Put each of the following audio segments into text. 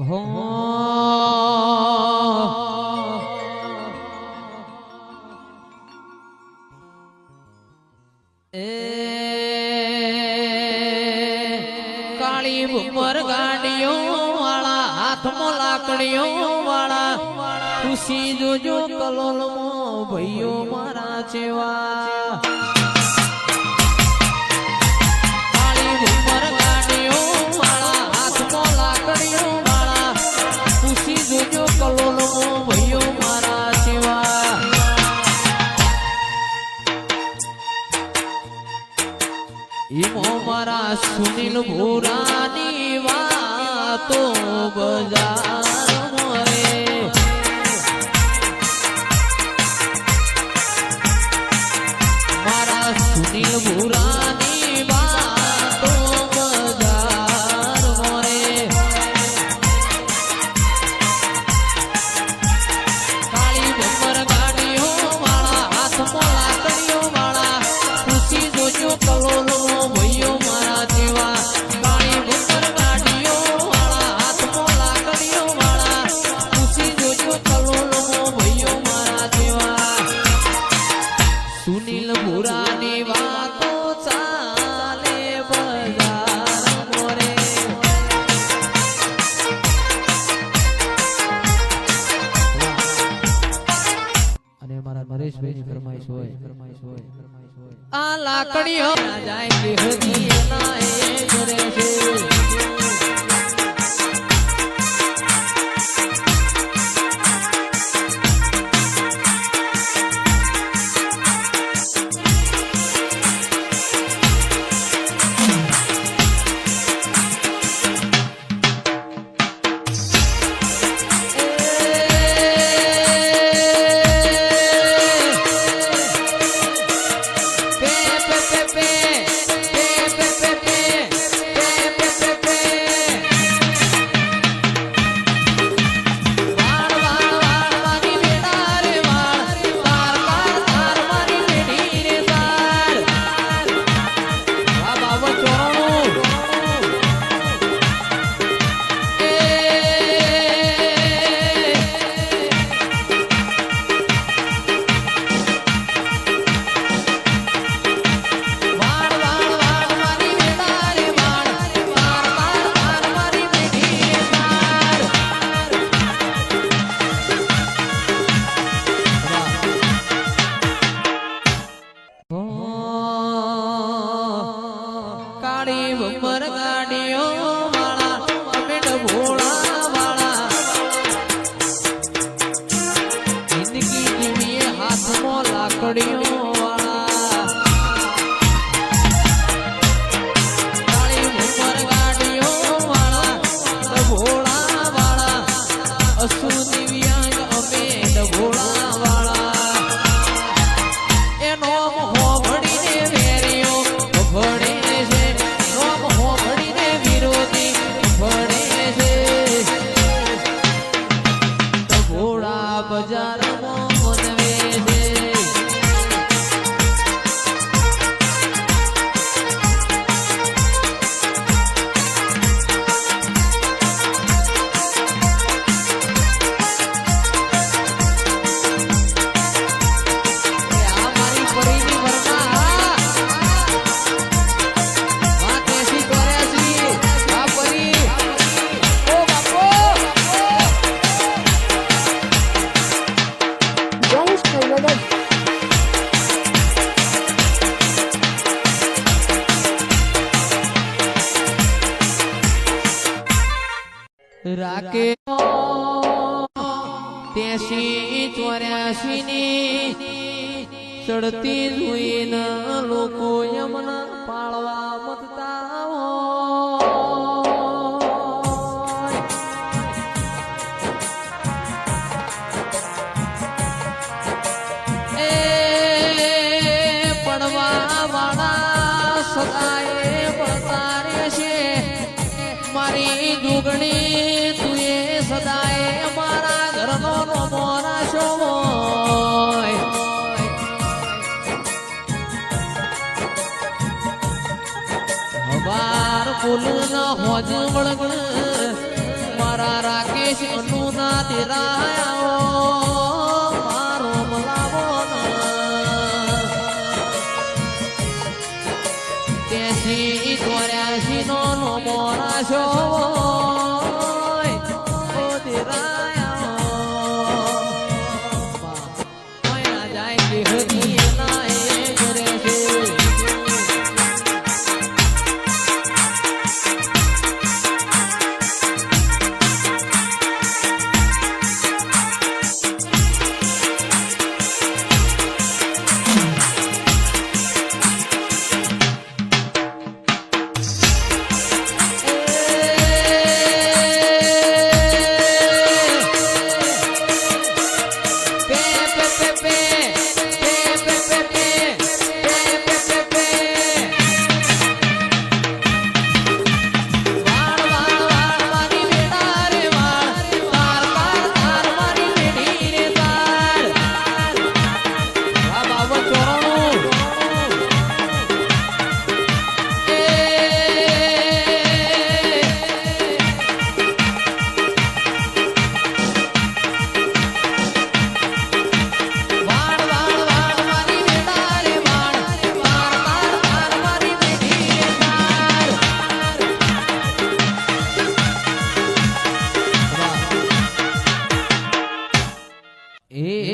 હો એ કાળી ભમર ગાડીઓ વાળા હાથમાં લાકડીઓ વાળા ખુશી જોજો કલોલમાં ભાઈઓ મારા જેવા કાળી ભમર ગાડીઓ વાળા હાથમાં લાકડીઓ વાળા ખુશી જોજો કલોલમાં ભાઈઓ મારા જેવા ઈમો મારા સુનિલ ભૂરાની વાતો બજાર મોરે મારા સુનિલ ભૂરાની વાતો બજાર મોરે કાળી ભમર ગાડીઓ વાળા હાથમાં લાકડીઓ વાળા ખુશી જોજો કલોલો ભાઈઓ મારા જેવા કાળી ભમર ગાડીઓ વાળા હાથમાં લાકડીઓ વાળા ખુશી જોજો કલોલો ભાઈઓ મારા જેવા સુનિલ ભૂરાની વાતો ચાલે બજાર મોરે અને મારા નરેશભાઈની ફરમાઈશ હોય આ લાકડીઓ જાય કે હજી એના એ કરે છે કાળી ભમર ગાડીઓ વાળા અમે ભોળા વાળા જિંદગી જીવીએ હાથમાં લાકડીઓ વાળા કાળી ભમર ગાડીઓ વાળા ભોળા વાળા અસુ દિવ્યાંગ અમે ભોળા વાળા એનો હોભળીને વેરીઓ ભળે બજારમાં મનવે છે આ મારી પરીની વરના વાત એસી કર્યા છે આ પરી ઓ બાપો રાકે 83-84 ની ચડતી જોઈને લોકો યમના પાળવા મતતા એ પડવા વાળા સદાય પડતા રહેશે મારી જોગણી તું એ સદાય મારા ઘરનો મોરા શો મારા કેશનું ના દિરાયો મારો બોલાવો કેસી 84 નો મોરા છો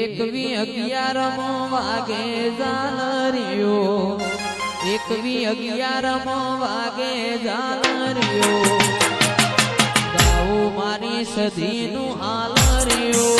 એકવી 11 વાગે ઝાલરિયો 11 વાગે ઝાલરિયો ગાઉ મારી સદીનું હાલરિયો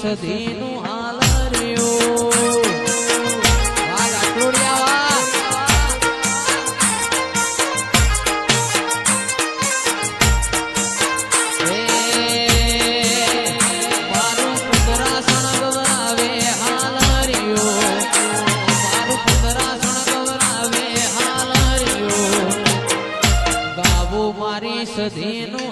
સદીનું હાલરિયો વાલા ટોળિયા મારું પુતરા સણગવરાવે હાલરિયો મારું પુતરા સણગવરાવે હાલરિયો ગાવું મારી સદીનું